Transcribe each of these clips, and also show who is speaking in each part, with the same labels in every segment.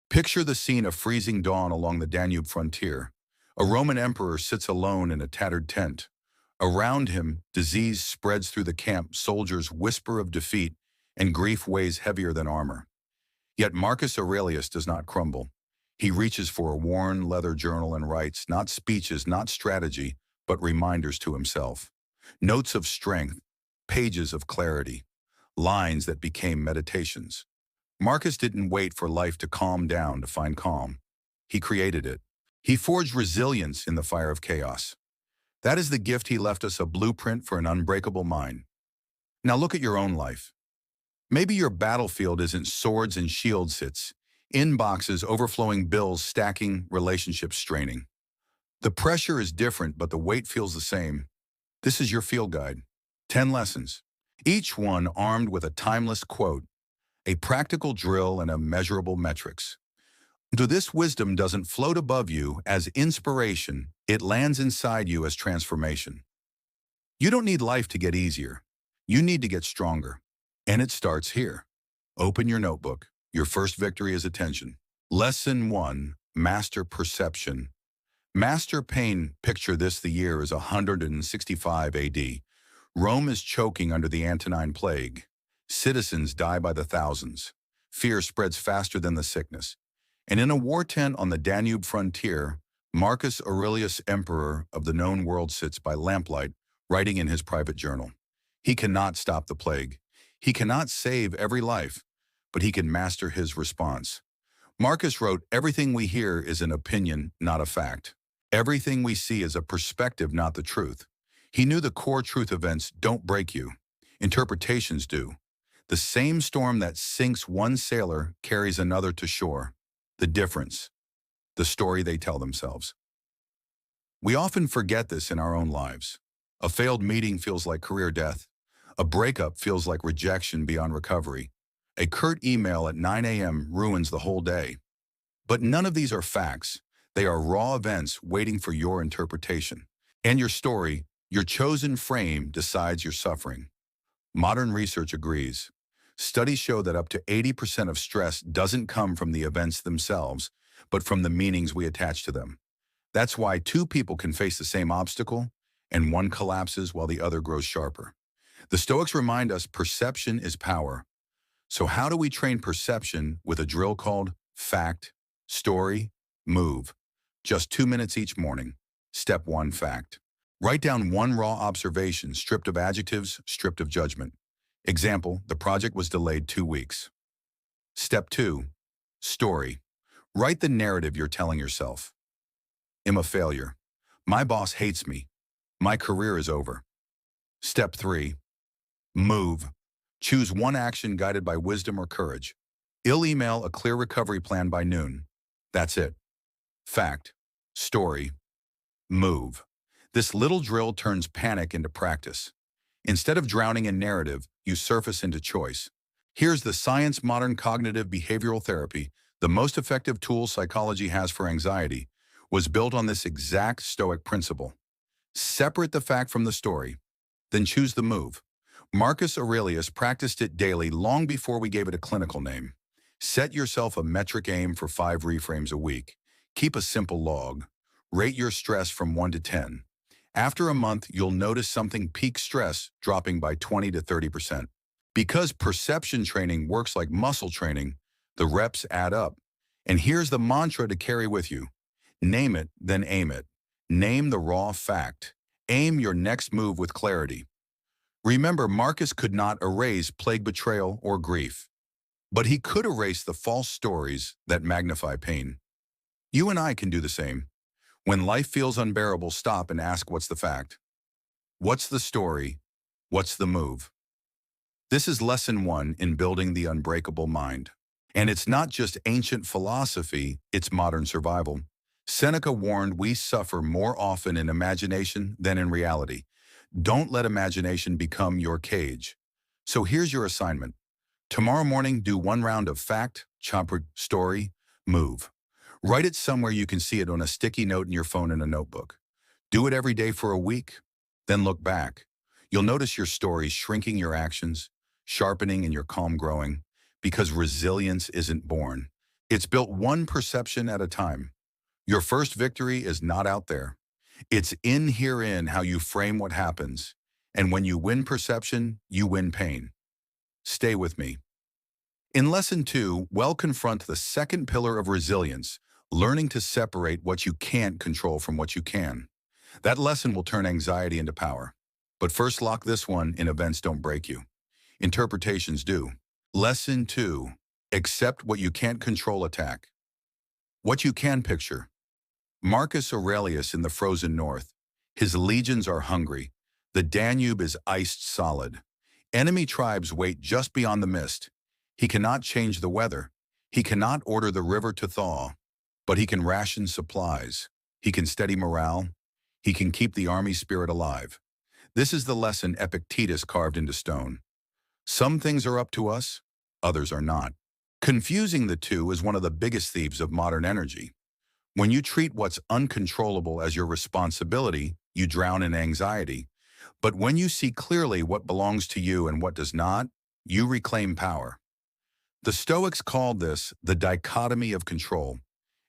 Speaker 1: Picture the scene of freezing dawn along the Danube frontier. A Roman emperor sits alone in a tattered tent. Around him, disease spreads through the camp, soldiers whisper of defeat, and grief weighs heavier than armor. Yet Marcus Aurelius does not crumble. He reaches for a worn leather journal and writes not speeches, not strategy, but reminders to himself. Notes of strength, pages of clarity, lines that became meditations. Marcus didn't wait for life to calm down to find calm. He created it. He forged resilience in the fire of chaos. That is the gift he left us, a blueprint for an unbreakable mind. Now look at your own life. Maybe your battlefield isn't swords and shields, it's inboxes, overflowing bills, stacking, relationships straining. The pressure is different, but the weight feels the same. This is your field guide. 10 lessons, each one armed with a timeless quote, a practical drill, and a measurable metrics. So this wisdom doesn't float above you as inspiration, it lands inside you as transformation. You don't need life to get easier. You need to get stronger. And it starts here. Open your notebook. Your first victory is attention. Lesson 1, Master Perception. Master pain. Picture this, the year is 165 AD. Rome is choking under the Antonine Plague. Citizens die by the thousands. Fear spreads faster than the sickness. And in a war tent on the Danube frontier, Marcus Aurelius, emperor of the known world, sits by lamplight, writing in his private journal. He cannot stop the plague. He cannot save every life, but he can master his response. Marcus wrote, "Everything we hear is an opinion, not a fact. Everything we see is a perspective, not the truth." He knew the core truth: events don't break you. Interpretations do. The same storm that sinks one sailor carries another to shore. The difference, the story they tell themselves. We often forget this in our own lives. A failed meeting feels like career death. A breakup feels like rejection beyond recovery. A curt email at 9 a.m. ruins the whole day. But none of these are facts. They are raw events waiting for your interpretation. And your story, your chosen frame, decides your suffering. Modern research agrees. Studies show that up to 80% of stress doesn't come from the events themselves, but from the meanings we attach to them. That's why two people can face the same obstacle, and one collapses while the other grows sharper. The Stoics remind us perception is power. So how do we train perception with a drill called fact, story, move? Just 2 minutes each morning. Step 1, fact. Write down one raw observation, stripped of adjectives, stripped of judgment. Example, the project was delayed 2 weeks. Step 2, story. Write the narrative you're telling yourself. I'm a failure. My boss hates me. My career is over. Step 3, move. Choose one action guided by wisdom or courage. I'll email a clear recovery plan by noon. That's it. Fact, story, move. This little drill turns panic into practice. Instead of drowning in narrative, you surface into choice. Here's the science: modern cognitive behavioral therapy, the most effective tool psychology has for anxiety, was built on this exact Stoic principle. Separate the fact from the story, then choose the move. Marcus Aurelius practiced it daily long before we gave it a clinical name. Set yourself a metric aim for 5 reframes a week. Keep a simple log. Rate your stress from 1 to 10. After a month, you'll notice something: peak stress dropping by 20 to 30%. Because perception training works like muscle training, the reps add up. And here's the mantra to carry with you. Name it, then aim it. Name the raw fact. Aim your next move with clarity. Remember, Marcus could not erase plague, betrayal, or grief, but he could erase the false stories that magnify pain. You and I can do the same. When life feels unbearable, stop and ask, what's the fact? What's the story? What's the move? This is lesson 1 in building the unbreakable mind. And it's not just ancient philosophy, it's modern survival. Seneca warned we suffer more often in imagination than in reality. Don't let imagination become your cage. So here's your assignment. Tomorrow morning, do 1 round of fact, chopper, story, move. Write it somewhere you can see it, on a sticky note in your phone, in a notebook. Do it every day for a week, then look back. You'll notice your stories shrinking, your actions sharpening, and your calm growing, because resilience isn't born. It's built one perception at a time. Your first victory is not out there. It's in herein how you frame what happens. And when you win perception, you win pain. Stay with me. In Lesson 2, we'll confront the second pillar of resilience, learning to separate what you can't control from what you can. That lesson will turn anxiety into power. But first, lock this one in: events don't break you. Interpretations do. Lesson 2, accept what you can't control. Attack what you can picture. Marcus Aurelius in the frozen north. His legions are hungry. The Danube is iced solid. Enemy tribes wait just beyond the mist. He cannot change the weather. He cannot order the river to thaw. But he can ration supplies. He can steady morale. He can keep the army spirit alive. This is the lesson Epictetus carved into stone. Some things are up to us, others are not. Confusing the two is one of the biggest thieves of modern energy. When you treat what's uncontrollable as your responsibility, you drown in anxiety. But when you see clearly what belongs to you and what does not, you reclaim power. The Stoics called this the dichotomy of control.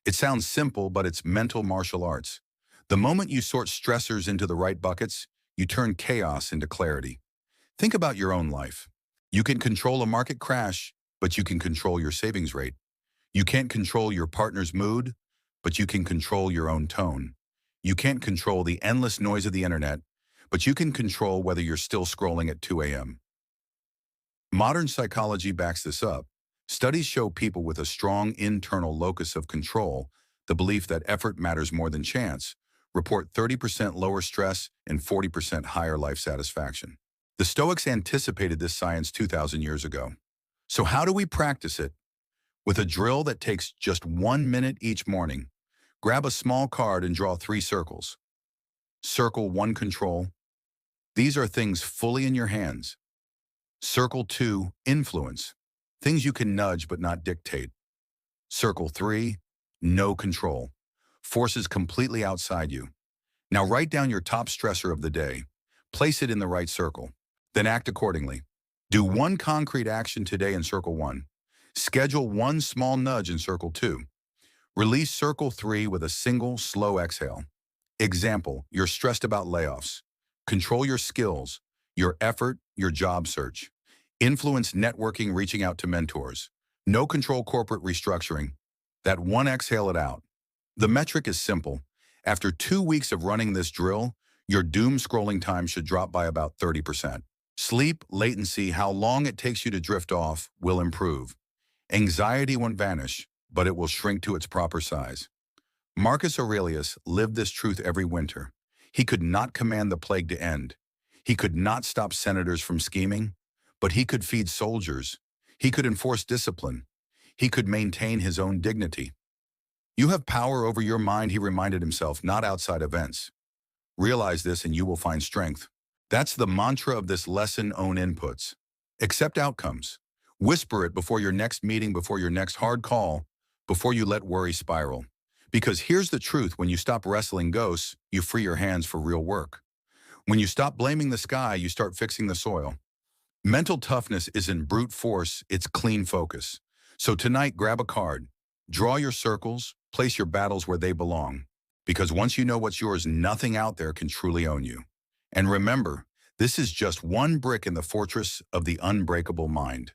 Speaker 1: It sounds simple, but it's mental martial arts. The moment you sort stressors into the right buckets, you turn chaos into clarity. Think about your own life. You can control a market crash, but you can control your savings rate. You can't control your partner's mood, but you can control your own tone. You can't control the endless noise of the internet, but you can control whether you're still scrolling at 2 a.m. Modern psychology backs this up. Studies show people with a strong internal locus of control, the belief that effort matters more than chance, report 30% lower stress and 40% higher life satisfaction. The Stoics anticipated this science 2,000 years ago. So how do we practice it? With a drill that takes just 1 minute each morning. Grab a small card and draw 3 circles. Circle 1, control. These are things fully in your hands. Circle 2, influence. Things you can nudge but not dictate. Circle 3, no control. Forces completely outside you. Now write down your top stressor of the day. Place it in the right circle. Then act accordingly. Do 1 concrete action today in circle 1. Schedule 1 small nudge in circle 2. Release circle 3 with a single, slow exhale. Example, you're stressed about layoffs. Control your skills, your effort, your job search. Influence networking, reaching out to mentors. No control, corporate restructuring. That 1 exhale it out. The metric is simple. After 2 weeks of running this drill, your doom scrolling time should drop by about 30%. Sleep, latency, how long it takes you to drift off, will improve. Anxiety won't vanish, but it will shrink to its proper size. Marcus Aurelius lived this truth every winter. He could not command the plague to end. He could not stop senators from scheming, but he could feed soldiers. He could enforce discipline. He could maintain his own dignity. You have power over your mind, he reminded himself, not outside events. Realize this and you will find strength. That's the mantra of this lesson: own inputs. Accept outcomes. Whisper it before your next meeting, before your next hard call, before you let worry spiral. Because here's the truth: when you stop wrestling ghosts, you free your hands for real work. When you stop blaming the sky, you start fixing the soil. Mental toughness isn't brute force, it's clean focus. So tonight, grab a card. Draw your circles, place your battles where they belong. Because once you know what's yours, nothing out there can truly own you. And remember, this is just 1 brick in the fortress of the unbreakable mind.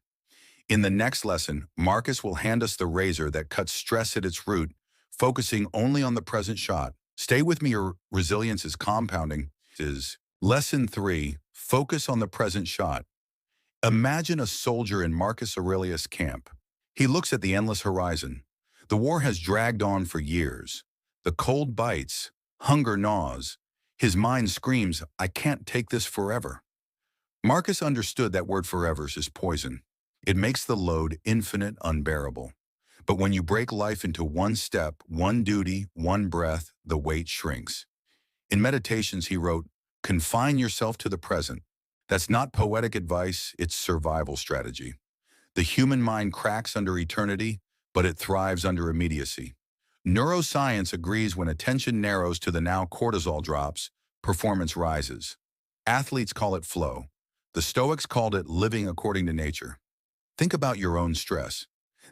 Speaker 1: In the next lesson, Marcus will hand us the razor that cuts stress at its root, focusing only on the present shot. Stay with me, your resilience is compounding. Lesson 3, focus on the present shot. Imagine a soldier in Marcus Aurelius' camp. He looks at the endless horizon. The war has dragged on for years. The cold bites, hunger gnaws. His mind screams, I can't take this forever. Marcus understood that word forever is poison. It makes the load infinite, unbearable. But when you break life into 1 step, 1 duty, 1 breath, the weight shrinks. In Meditations, he wrote, confine yourself to the present. That's not poetic advice, it's survival strategy. The human mind cracks under eternity, but it thrives under immediacy. Neuroscience agrees: when attention narrows to the now, cortisol drops, performance rises. Athletes call it flow. The Stoics called it living according to nature. Think about your own stress.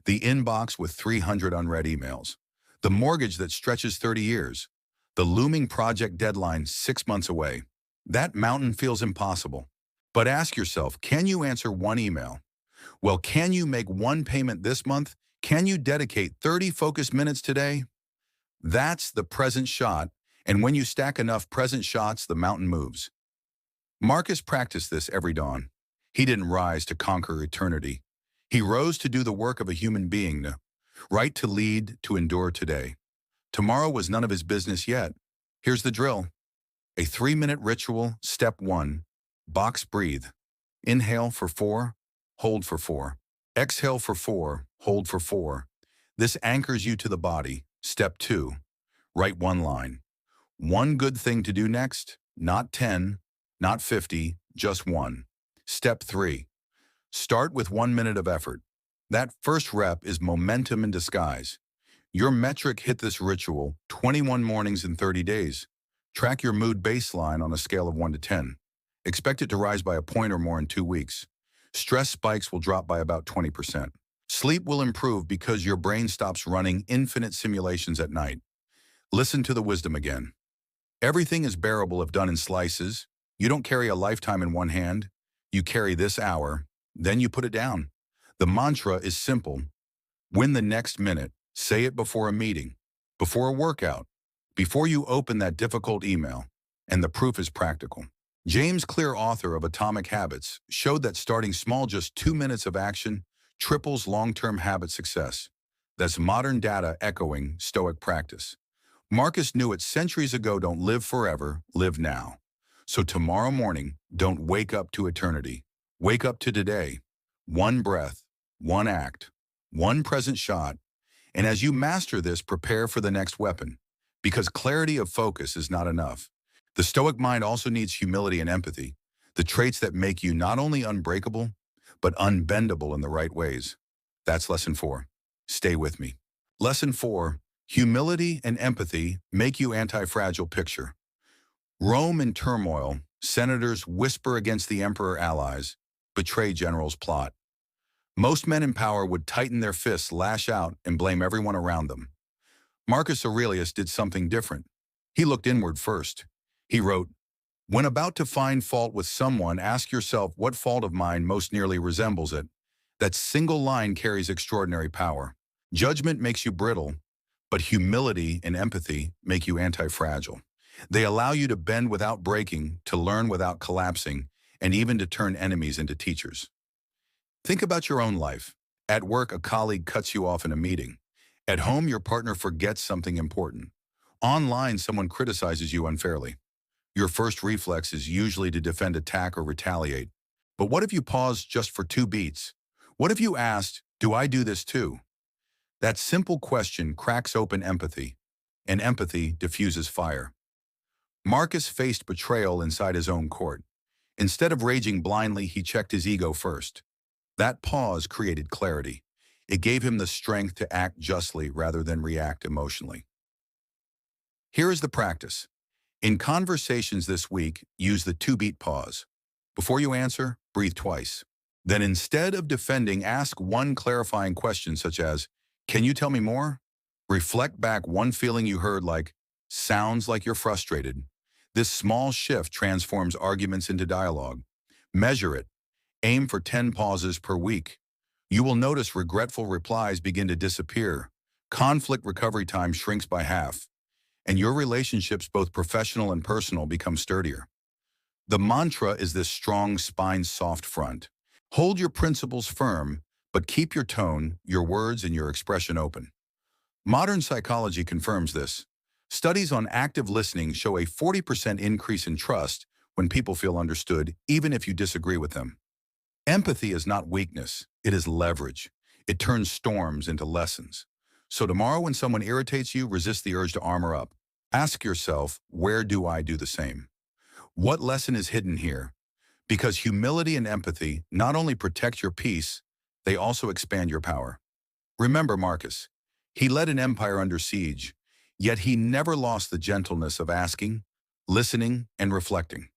Speaker 1: The inbox with 300 unread emails. The mortgage that stretches 30 years. The looming project deadline 6 months away. That mountain feels impossible. But ask yourself, can you answer one email? Well, can you make one payment this month? Can you dedicate 30 focused minutes today? That's the present shot, and when you stack enough present shots, the mountain moves. Marcus practiced this every dawn. He didn't rise to conquer eternity. He rose to do the work of a human being, right to lead, to endure today. Tomorrow was none of his business yet. Here's the drill. A 3-minute ritual, step 1. Box breathe. Inhale for 4, hold for 4. Exhale for 4, hold for 4. This anchors you to the body. Step 2. Write one line. One good thing to do next, not 10, not 50, just one. Step 3. Start with 1 minute of effort. That first rep is momentum in disguise. Your metric hit this ritual 21 mornings in 30 days. Track your mood baseline on a scale of 1 to 10. Expect it to rise by a point or more in 2 weeks. Stress spikes will drop by about 20%. Sleep will improve because your brain stops running infinite simulations at night. Listen to the wisdom again. Everything is bearable if done in slices. You don't carry a lifetime in one hand. You carry this hour, then you put it down. The mantra is simple. Win the next minute. Say it before a meeting, before a workout, before you open that difficult email. And the proof is practical. James Clear, author of Atomic Habits, showed that starting small, just 2 minutes of action, triples long-term habit success. That's modern data echoing Stoic practice. Marcus knew it centuries ago. Don't live forever, live now. So tomorrow morning, don't wake up to eternity. Wake up to today. One breath, one act, one present shot. And as you master this, prepare for the next weapon. Because clarity of focus is not enough. The Stoic mind also needs humility and empathy, the traits that make you not only unbreakable, but unbendable in the right ways. That's lesson 4. Stay with me. Lesson 4. Humility and empathy make you anti-fragile. Picture Rome in turmoil. Senators whisper against the emperor. Allies betray general's plot. Most men in power would tighten their fists, lash out, and blame everyone around them. Marcus Aurelius did something different. He looked inward first. He wrote, "When about to find fault with someone, ask yourself what fault of mine most nearly resembles it." That single line carries extraordinary power. Judgment makes you brittle, but humility and empathy make you anti-fragile. They allow you to bend without breaking, to learn without collapsing, and even to turn enemies into teachers. Think about your own life. At work, a colleague cuts you off in a meeting. At home, your partner forgets something important. Online, someone criticizes you unfairly. Your first reflex is usually to defend, attack, or retaliate. But what if you paused just for 2 beats? What if you asked, do I do this too? That simple question cracks open empathy, and empathy diffuses fire. Marcus faced betrayal inside his own court. Instead of raging blindly, he checked his ego first. That pause created clarity. It gave him the strength to act justly rather than react emotionally. Here is the practice. In conversations this week, use the 2-beat pause. Before you answer, breathe twice. Then instead of defending, ask one clarifying question such as, "Can you tell me more?" Reflect back one feeling you heard, like, "Sounds like you're frustrated." This small shift transforms arguments into dialogue. Measure it. Aim for 10 pauses per week. You will notice regretful replies begin to disappear. Conflict recovery time shrinks by half. And your relationships, both professional and personal, become sturdier. The mantra is this strong spine, soft front. Hold your principles firm, but keep your tone, your words, and your expression open. Modern psychology confirms this. Studies on active listening show a 40% increase in trust when people feel understood, even if you disagree with them. Empathy is not weakness, it is leverage. It turns storms into lessons. So tomorrow when someone irritates you, resist the urge to armor up. Ask yourself, where do I do the same? What lesson is hidden here? Because humility and empathy not only protect your peace, they also expand your power. Remember Marcus. He led an empire under siege, yet he never lost the gentleness of asking, listening, and reflecting.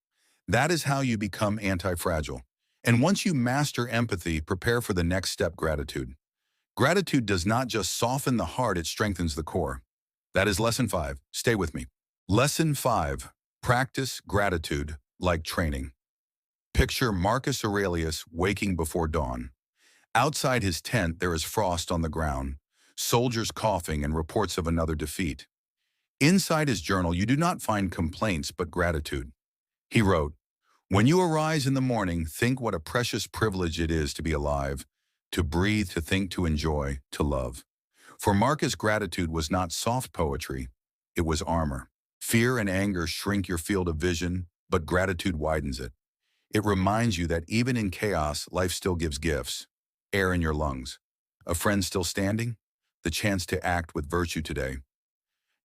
Speaker 1: That is how you become anti-fragile. And once you master empathy, prepare for the next step: gratitude. Gratitude does not just soften the heart, it strengthens the core. That is lesson 5. Stay with me. Lesson 5. Practice gratitude like training. Picture Marcus Aurelius waking before dawn. Outside his tent, there is frost on the ground, soldiers coughing and reports of another defeat. Inside his journal, you do not find complaints but gratitude. He wrote, "When you arise in the morning, think what a precious privilege it is to be alive, to breathe, to think, to enjoy, to love." For Marcus, gratitude was not soft poetry, it was armor. Fear and anger shrink your field of vision, but gratitude widens it. It reminds you that even in chaos, life still gives gifts. Air in your lungs, a friend still standing, the chance to act with virtue today.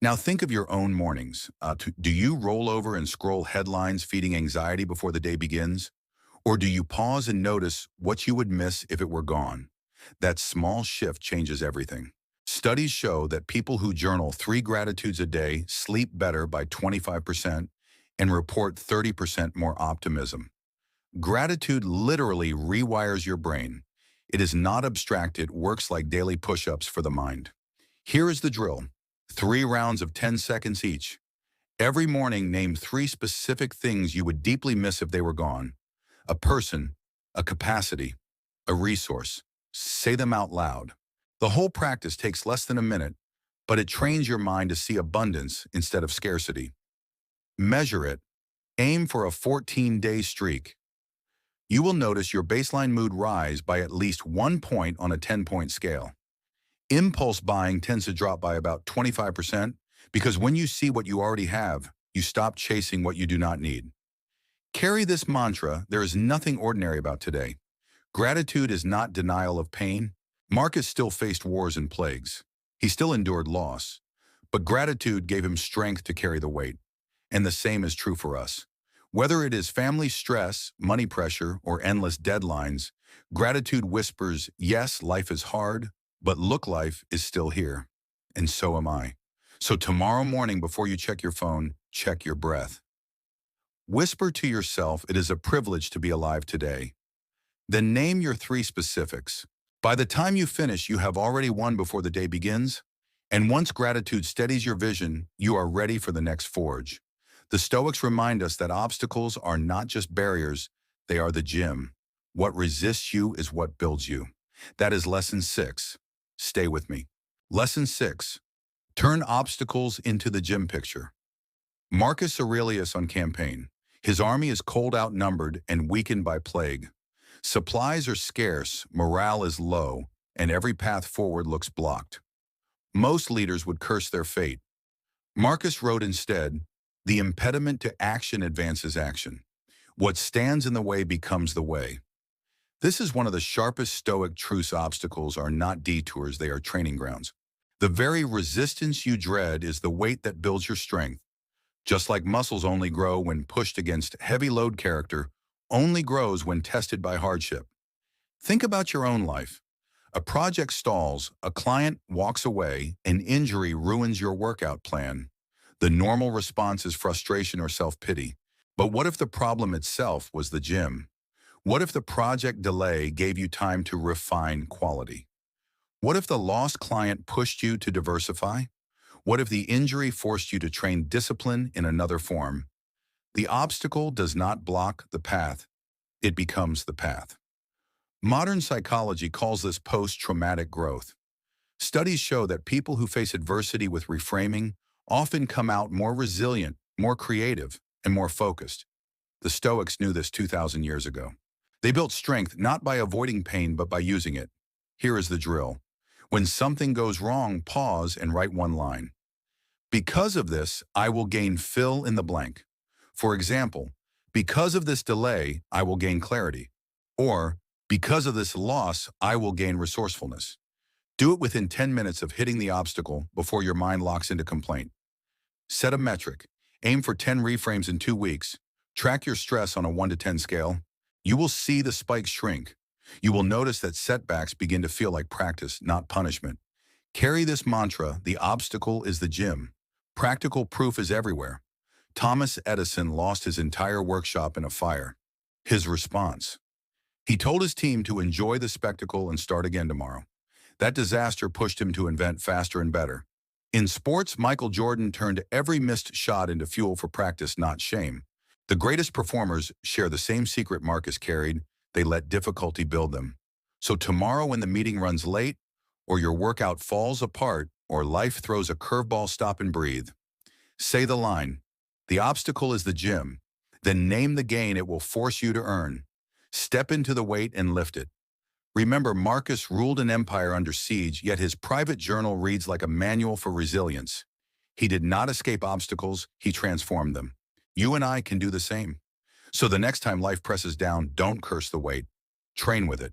Speaker 1: Now think of your own mornings. Do you roll over and scroll headlines feeding anxiety before the day begins? Or do you pause and notice what you would miss if it were gone? That small shift changes everything. Studies show that people who journal 3 gratitudes a day sleep better by 25% and report 30% more optimism. Gratitude literally rewires your brain. It is not abstract, it works like daily push-ups for the mind. Here is the drill. 3 rounds of 10 seconds each. Every morning, name 3 specific things you would deeply miss if they were gone. A person, a capacity, a resource. Say them out loud. The whole practice takes less than a minute, but it trains your mind to see abundance instead of scarcity. Measure it. Aim for a 14-day streak. You will notice your baseline mood rise by at least 1 point on a 10-point scale. Impulse buying tends to drop by about 25% because when you see what you already have, you stop chasing what you do not need. Carry this mantra: there is nothing ordinary about today. Gratitude is not denial of pain. Marcus still faced wars and plagues. He still endured loss. But gratitude gave him strength to carry the weight. And the same is true for us. Whether it is family stress, money pressure, or endless deadlines, gratitude whispers, yes, life is hard, but look, life is still here. And so am I. So tomorrow morning, before you check your phone, check your breath. Whisper to yourself, it is a privilege to be alive today. Then name your 3 specifics. By the time you finish, you have already won before the day begins. And once gratitude steadies your vision, you are ready for the next forge. The Stoics remind us that obstacles are not just barriers, they are the gym. What resists you is what builds you. That is lesson 6. Stay with me. Lesson 6. Turn obstacles into the gym picture. Marcus Aurelius on campaign. His army is cold, outnumbered, and weakened by plague. Supplies are scarce, morale is low, and every path forward looks blocked. Most leaders would curse their fate. Marcus wrote instead, "The impediment to action advances action. What stands in the way becomes the way." This is one of the sharpest Stoic truths. Obstacles are not detours, they are training grounds. The very resistance you dread is the weight that builds your strength. Just like muscles only grow when pushed against heavy load, character only grows when tested by hardship. Think about your own life. A project stalls, a client walks away, an injury ruins your workout plan. The normal response is frustration or self-pity. But what if the problem itself was the gym? What if the project delay gave you time to refine quality? What if the lost client pushed you to diversify? What if the injury forced you to train discipline in another form? The obstacle does not block the path, it becomes the path. Modern psychology calls this post-traumatic growth. Studies show that people who face adversity with reframing often come out more resilient, more creative, and more focused. The Stoics knew this 2,000 years ago. They built strength not by avoiding pain, but by using it. Here is the drill. When something goes wrong, pause and write one line. Because of this, I will gain fill in the blank. For example, because of this delay, I will gain clarity. Or, because of this loss, I will gain resourcefulness. Do it within 10 minutes of hitting the obstacle before your mind locks into complaint. Set a metric. Aim for 10 reframes in 2 weeks. Track your stress on a 1 to 10 scale. You will see the spikes shrink. You will notice that setbacks begin to feel like practice, not punishment. Carry this mantra: the obstacle is the gym. Practical proof is everywhere. Thomas Edison lost his entire workshop in a fire. His response: he told his team to enjoy the spectacle and start again tomorrow. That disaster pushed him to invent faster and better. In sports, Michael Jordan turned every missed shot into fuel for practice, not shame. The greatest performers share the same secret Marcus carried. They let difficulty build them. So tomorrow when the meeting runs late, or your workout falls apart, or life throws a curveball, stop and breathe. Say the line, "The obstacle is the gym." Then name the gain it will force you to earn. Step into the weight and lift it. Remember, Marcus ruled an empire under siege, yet his private journal reads like a manual for resilience. He did not escape obstacles, he transformed them. You and I can do the same. So the next time life presses down, don't curse the weight. Train with it.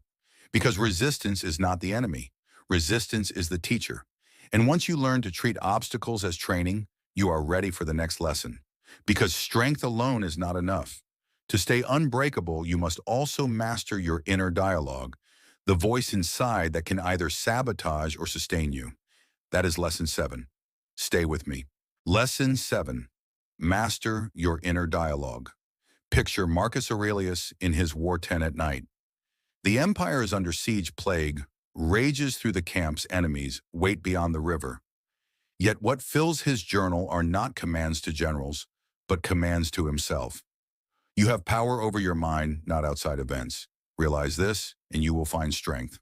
Speaker 1: Because resistance is not the enemy. Resistance is the teacher. And once you learn to treat obstacles as training, you are ready for the next lesson. Because strength alone is not enough. To stay unbreakable, you must also master your inner dialogue, the voice inside that can either sabotage or sustain you. That is lesson 7. Stay with me. Lesson 7. Master your inner dialogue. Picture Marcus Aurelius in his war tent at night. The empire is under siege, plague rages through the camps, enemies wait beyond the river. Yet what fills his journal are not commands to generals, but commands to himself. You have power over your mind, not outside events. Realize this, and you will find strength.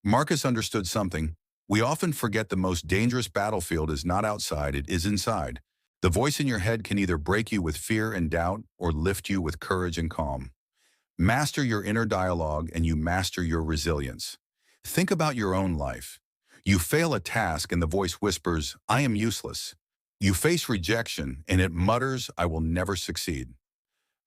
Speaker 1: Marcus understood something. We often forget the most dangerous battlefield is not outside, it is inside. The voice in your head can either break you with fear and doubt or lift you with courage and calm. Master your inner dialogue and you master your resilience. Think about your own life. You fail a task and the voice whispers, "I am useless." You face rejection and it mutters, "I will never succeed."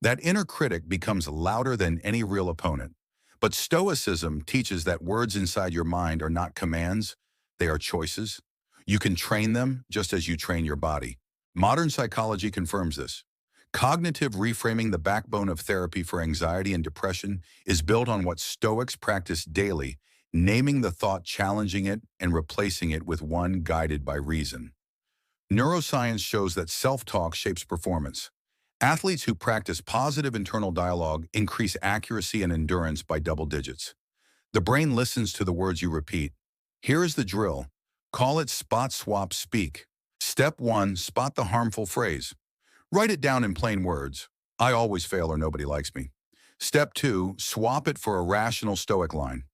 Speaker 1: That inner critic becomes louder than any real opponent. But Stoicism teaches that words inside your mind are not commands, they are choices. You can train them just as you train your body. Modern psychology confirms this. Cognitive reframing, the backbone of therapy for anxiety and depression, is built on what Stoics practice daily, naming the thought, challenging it, and replacing it with one guided by reason. Neuroscience shows that self-talk shapes performance. Athletes who practice positive internal dialogue increase accuracy and endurance by double digits. The brain listens to the words you repeat. Here is the drill. Call it spot, swap, speak. Step 1, spot the harmful phrase. Write it down in plain words. I always fail or nobody likes me. Step 2, swap it for a rational Stoic line.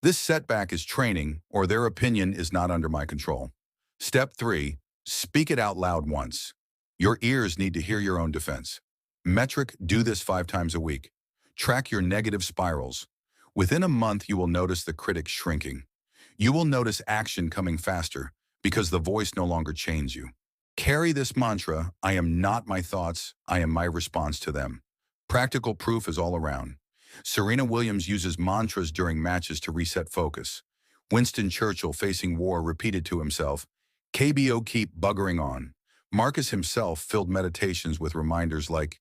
Speaker 1: This setback is training, or their opinion is not under my control. Step 3, speak it out loud once. Your ears need to hear your own defense. Metric, do this 5 times a week. Track your negative spirals. Within a month, you will notice the critic shrinking. You will notice action coming faster because the voice no longer chains you. Carry this mantra, I am not my thoughts, I am my response to them. Practical proof is all around. Serena Williams uses mantras during matches to reset focus. Winston Churchill, facing war, repeated to himself, KBO, keep buggering on. Marcus himself filled meditations with reminders like,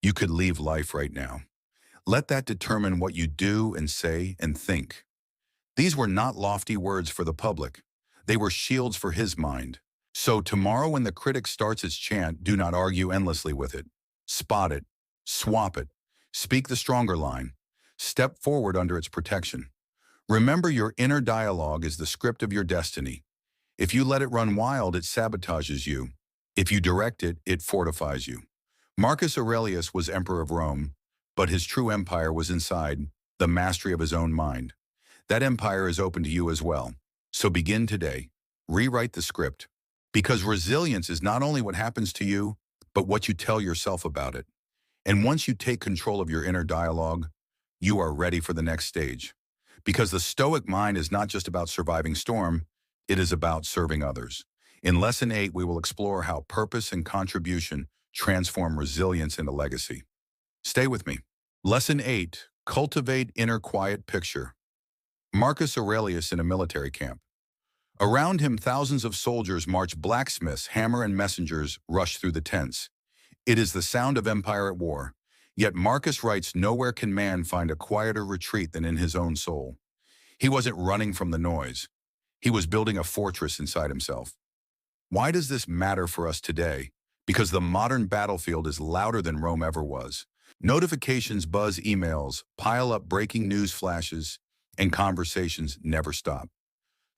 Speaker 1: you could leave life right now. Let that determine what you do and say and think. These were not lofty words for the public. They were shields for his mind. So tomorrow when the critic starts its chant, do not argue endlessly with it. Spot it. Swap it. Speak the stronger line. Step forward under its protection. Remember, your inner dialogue is the script of your destiny. If you let it run wild, it sabotages you. If you direct it, it fortifies you. Marcus Aurelius was emperor of Rome, but his true empire was inside, the mastery of his own mind. That empire is open to you as well. So begin today. Rewrite the script. Because resilience is not only what happens to you, but what you tell yourself about it. And once you take control of your inner dialogue, you are ready for the next stage. Because the Stoic mind is not just about surviving storm, it is about serving others. In Lesson 8, we will explore how purpose and contribution transform resilience into legacy. Stay with me. Lesson 8, cultivate inner quiet picture. Marcus Aurelius in a military camp. Around him, thousands of soldiers march, blacksmiths, hammer and messengers rush through the tents. It is the sound of empire at war. Yet Marcus writes, nowhere can man find a quieter retreat than in his own soul. He wasn't running from the noise. He was building a fortress inside himself. Why does this matter for us today? Because the modern battlefield is louder than Rome ever was. Notifications buzz, emails pile up, breaking news flashes, and conversations never stop.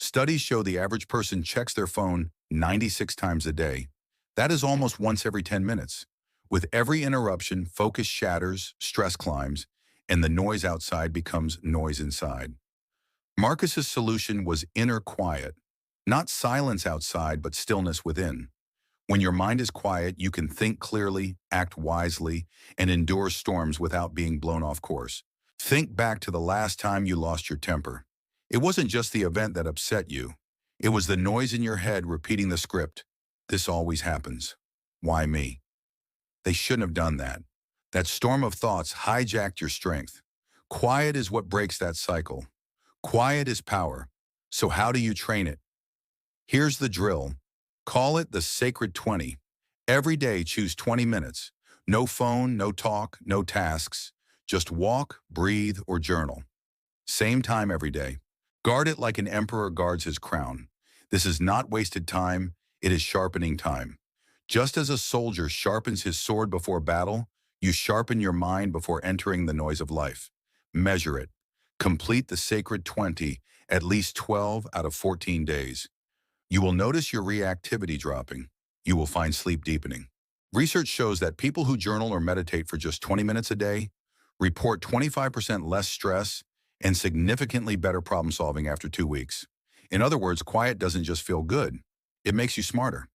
Speaker 1: Studies show the average person checks their phone 96 times a day. That is almost once every 10 minutes. With every interruption, focus shatters, stress climbs, and the noise outside becomes noise inside. Marcus's solution was inner quiet, not silence outside, but stillness within. When your mind is quiet, you can think clearly, act wisely, and endure storms without being blown off course. Think back to the last time you lost your temper. It wasn't just the event that upset you. It was the noise in your head repeating the script. This always happens. Why me? They shouldn't have done that. That storm of thoughts hijacked your strength. Quiet is what breaks that cycle. Quiet is power. So how do you train it? Here's the drill. Call it the sacred 20. Every day choose 20 minutes. No phone, no talk, no tasks. Just walk, breathe, or journal. Same time every day. Guard it like an emperor guards his crown. This is not wasted time, it is sharpening time. Just as a soldier sharpens his sword before battle, you sharpen your mind before entering the noise of life. Measure it. Complete the sacred 20, at least 12 out of 14 days. You will notice your reactivity dropping. You will find sleep deepening. Research shows that people who journal or meditate for just 20 minutes a day report 25% less stress and significantly better problem solving after 2 weeks. In other words, quiet doesn't just feel good, it makes you smarter.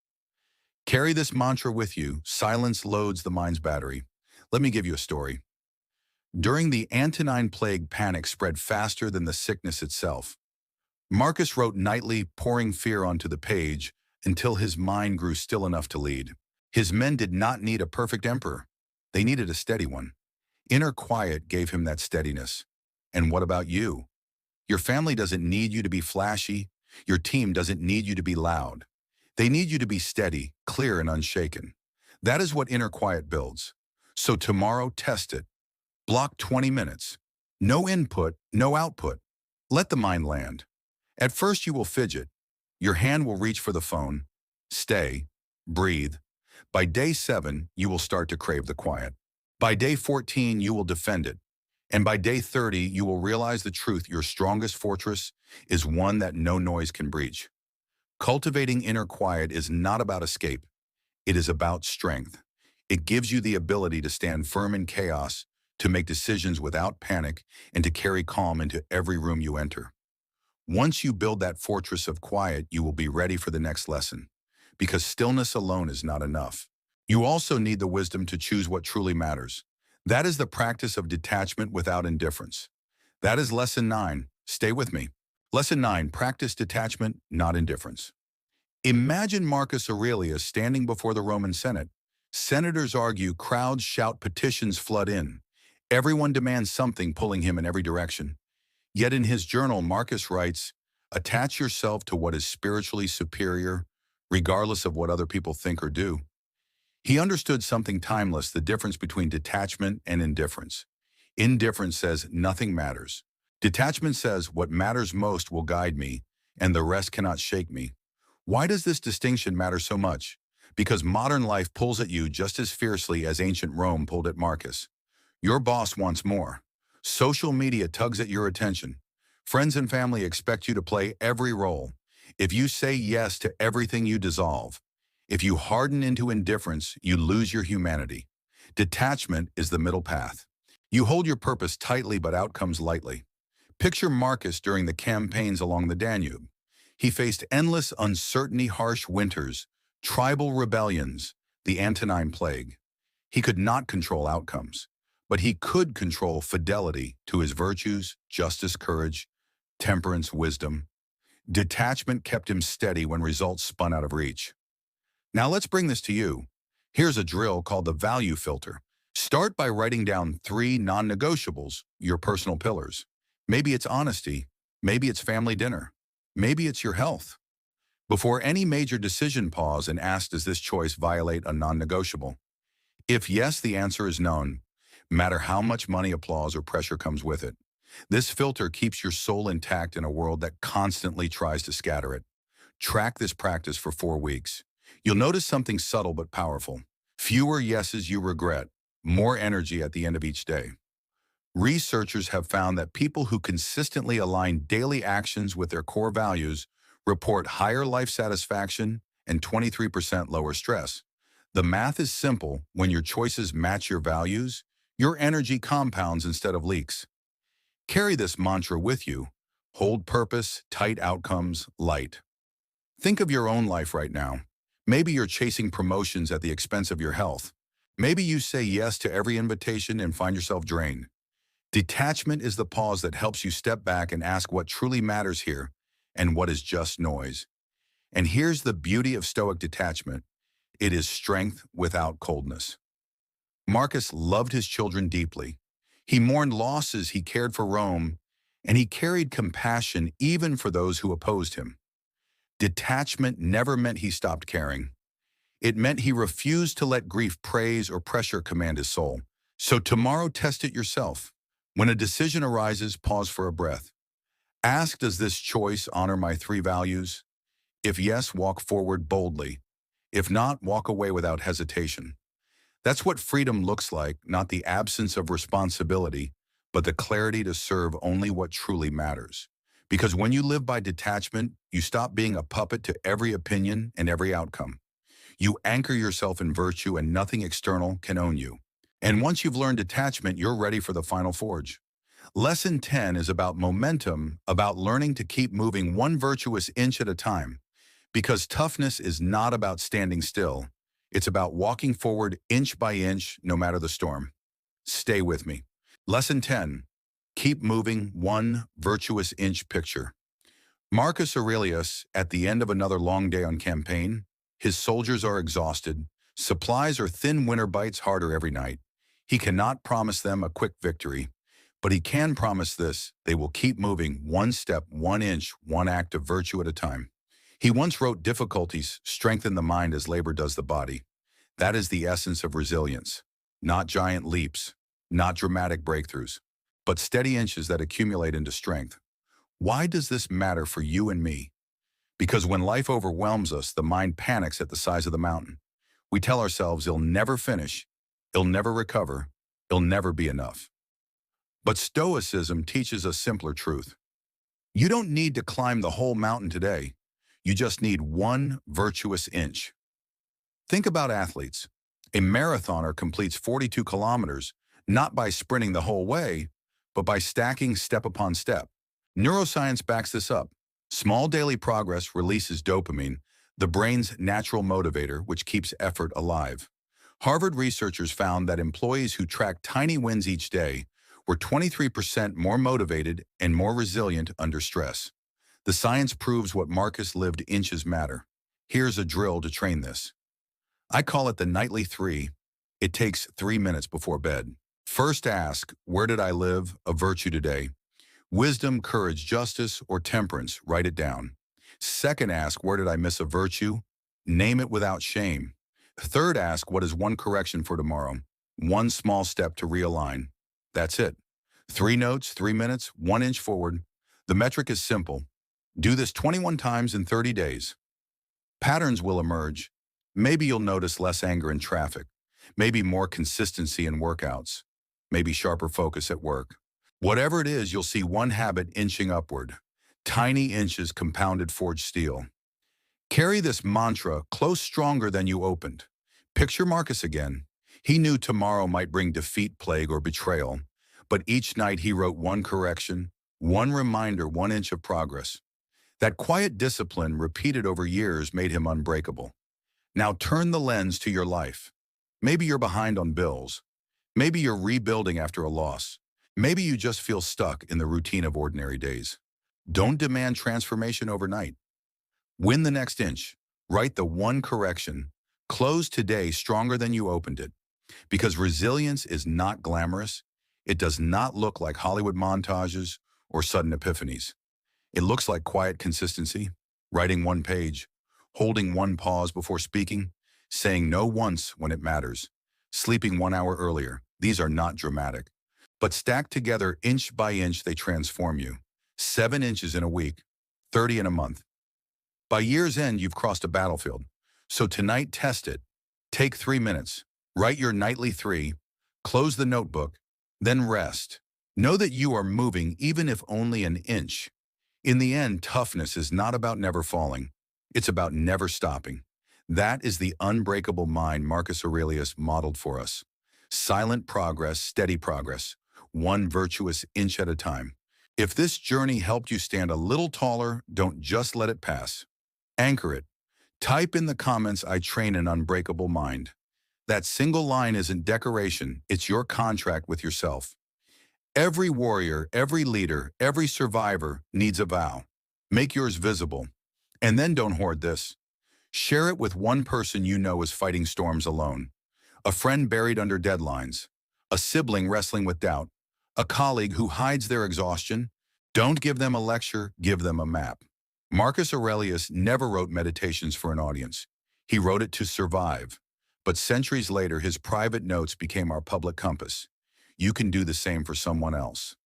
Speaker 1: Carry this mantra with you. Silence loads the mind's battery. Let me give you a story. During the Antonine Plague, panic spread faster than the sickness itself. Marcus wrote nightly, pouring fear onto the page until his mind grew still enough to lead. His men did not need a perfect emperor. They needed a steady one. Inner quiet gave him that steadiness. And what about you? Your family doesn't need you to be flashy. Your team doesn't need you to be loud. They need you to be steady, clear, and unshaken. That is what inner quiet builds. So tomorrow, test it. Block 20 minutes. No input, no output. Let the mind land. At first you will fidget. Your hand will reach for the phone. Stay. Breathe. By day 7, you will start to crave the quiet. By day 14, you will defend it. And by day 30, you will realize the truth. Your strongest fortress is one that no noise can breach. Cultivating inner quiet is not about escape. It is about strength. It gives you the ability to stand firm in chaos, to make decisions without panic, and to carry calm into every room you enter. Once you build that fortress of quiet, you will be ready for the next lesson. Because stillness alone is not enough. You also need the wisdom to choose what truly matters. That is the practice of detachment without indifference. That is lesson 9. Stay with me. Lesson 9, practice detachment, not indifference. Imagine Marcus Aurelius standing before the Roman Senate. Senators argue, crowds shout, petitions flood in. Everyone demands something, pulling him in every direction. Yet in his journal, Marcus writes, attach yourself to what is spiritually superior, regardless of what other people think or do. He understood something timeless, the difference between detachment and indifference. Indifference says nothing matters. Detachment says what matters most will guide me, and the rest cannot shake me. Why does this distinction matter so much? Because modern life pulls at you just as fiercely as ancient Rome pulled at Marcus. Your boss wants more. Social media tugs at your attention. Friends and family expect you to play every role. If you say yes to everything, you dissolve. If you harden into indifference, you lose your humanity. Detachment is the middle path. You hold your purpose tightly but outcomes lightly. Picture Marcus during the campaigns along the Danube. He faced endless uncertainty, harsh winters, tribal rebellions, the Antonine Plague. He could not control outcomes, but he could control fidelity to his virtues, justice, courage, temperance, wisdom. Detachment kept him steady when results spun out of reach. Now let's bring this to you. Here's a drill called the value filter. Start by writing down 3 non-negotiables, your personal pillars. Maybe it's honesty, maybe it's family dinner, maybe it's your health. Before any major decision, pause and ask, does this choice violate a non-negotiable? If yes, the answer is known, no matter how much money, applause, or pressure comes with it. This filter keeps your soul intact in a world that constantly tries to scatter it. Track this practice for 4 weeks. You'll notice something subtle but powerful. Fewer yeses you regret, more energy at the end of each day. Researchers have found that people who consistently align daily actions with their core values report higher life satisfaction and 23% lower stress. The math is simple. When your choices match your values, your energy compounds instead of leaks. Carry this mantra with you. Hold purpose, tight outcomes, light. Think of your own life right now. Maybe you're chasing promotions at the expense of your health. Maybe you say yes to every invitation and find yourself drained. Detachment is the pause that helps you step back and ask what truly matters here and what is just noise. And here's the beauty of Stoic detachment. It is strength without coldness. Marcus loved his children deeply. He mourned losses, he cared for Rome, and he carried compassion even for those who opposed him. Detachment never meant he stopped caring. It meant he refused to let grief praise or pressure command his soul. So tomorrow, test it yourself. When a decision arises, pause for a breath. Ask, does this choice honor my three values? If yes, walk forward boldly. If not, walk away without hesitation. That's what freedom looks like, not the absence of responsibility, but the clarity to serve only what truly matters. Because when you live by detachment, you stop being a puppet to every opinion and every outcome. You anchor yourself in virtue and nothing external can own you. And once you've learned detachment, you're ready for the final forge. Lesson 10 is about momentum, about learning to keep moving one virtuous inch at a time. Because toughness is not about standing still. It's about walking forward inch by inch, no matter the storm. Stay with me. Lesson 10. Keep moving one virtuous inch picture. Marcus Aurelius, at the end of another long day on campaign, his soldiers are exhausted, supplies are thin, winter bites harder every night. He cannot promise them a quick victory, but he can promise this: they will keep moving one step, 1 inch, one act of virtue at a time. He once wrote, difficulties strengthen the mind as labor does the body. That is the essence of resilience. Not giant leaps, not dramatic breakthroughs, but steady inches that accumulate into strength. Why does this matter for you and me? Because when life overwhelms us, the mind panics at the size of the mountain. We tell ourselves it'll never finish, it'll never recover, it'll never be enough. But Stoicism teaches a simpler truth. You don't need to climb the whole mountain today. You just need one virtuous inch. Think about athletes. A marathoner completes 42 kilometers, not by sprinting the whole way, but by stacking step upon step. Neuroscience backs this up. Small daily progress releases dopamine, the brain's natural motivator, which keeps effort alive. Harvard researchers found that employees who tracked tiny wins each day were 23% more motivated and more resilient under stress. The science proves what Marcus lived inches matter. Here's a drill to train this. I call it the nightly 3. It takes 3 minutes before bed. First ask, where did I live a virtue today? Wisdom, courage, justice, or temperance, write it down. Second ask, where did I miss a virtue? Name it without shame. Third ask, what is one correction for tomorrow? One small step to realign. That's it. 3 notes, 3 minutes, 1 inch forward. The metric is simple. Do this 21 times in 30 days. Patterns will emerge. Maybe you'll notice less anger in traffic. Maybe more consistency in workouts. Maybe sharper focus at work. Whatever it is, you'll see one habit inching upward. Tiny inches compounded forged steel. Carry this mantra, close stronger than you opened. Picture Marcus again. He knew tomorrow might bring defeat, plague, or betrayal, but each night he wrote one correction, one reminder, 1 inch of progress. That quiet discipline, repeated over years, made him unbreakable. Now turn the lens to your life. Maybe you're behind on bills. Maybe you're rebuilding after a loss. Maybe you just feel stuck in the routine of ordinary days. Don't demand transformation overnight. Win the next inch. Write the one correction. Close today stronger than you opened it. Because resilience is not glamorous. It does not look like Hollywood montages or sudden epiphanies. It looks like quiet consistency, writing one page, holding one pause before speaking, saying no once when it matters, sleeping 1 hour earlier. These are not dramatic. But stacked together inch by inch, they transform you. 7 inches in a week, 30 in a month. By year's end, you've crossed a battlefield. So tonight, test it. Take 3 minutes. Write your nightly 3. Close the notebook. Then rest. Know that you are moving, even if only an inch. In the end, toughness is not about never falling. It's about never stopping. That is the unbreakable mind Marcus Aurelius modeled for us. Silent progress, steady progress, one virtuous inch at a time. If this journey helped you stand a little taller, don't just let it pass. Anchor it. Type in the comments, "I train an unbreakable mind." That single line isn't decoration, it's your contract with yourself. Every warrior, every leader, every survivor needs a vow. Make yours visible. And then don't hoard this. Share it with one person you know is fighting storms alone. A friend buried under deadlines. A sibling wrestling with doubt. A colleague who hides their exhaustion. Don't give them a lecture, give them a map. Marcus Aurelius never wrote meditations for an audience. He wrote it to survive. But centuries later, his private notes became our public compass. You can do the same for someone else.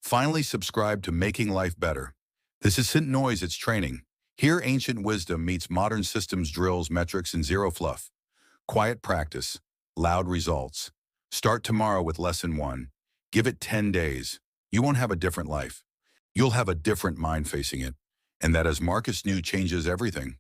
Speaker 1: Finally, subscribe to Making Life Better. This isn't noise, it's training. Here, ancient wisdom meets modern systems, drills, metrics, and zero fluff. Quiet practice, loud results. Start tomorrow with lesson 1. Give it 10 days. You won't have a different life. You'll have a different mind facing it. And that, as Marcus knew, changes everything.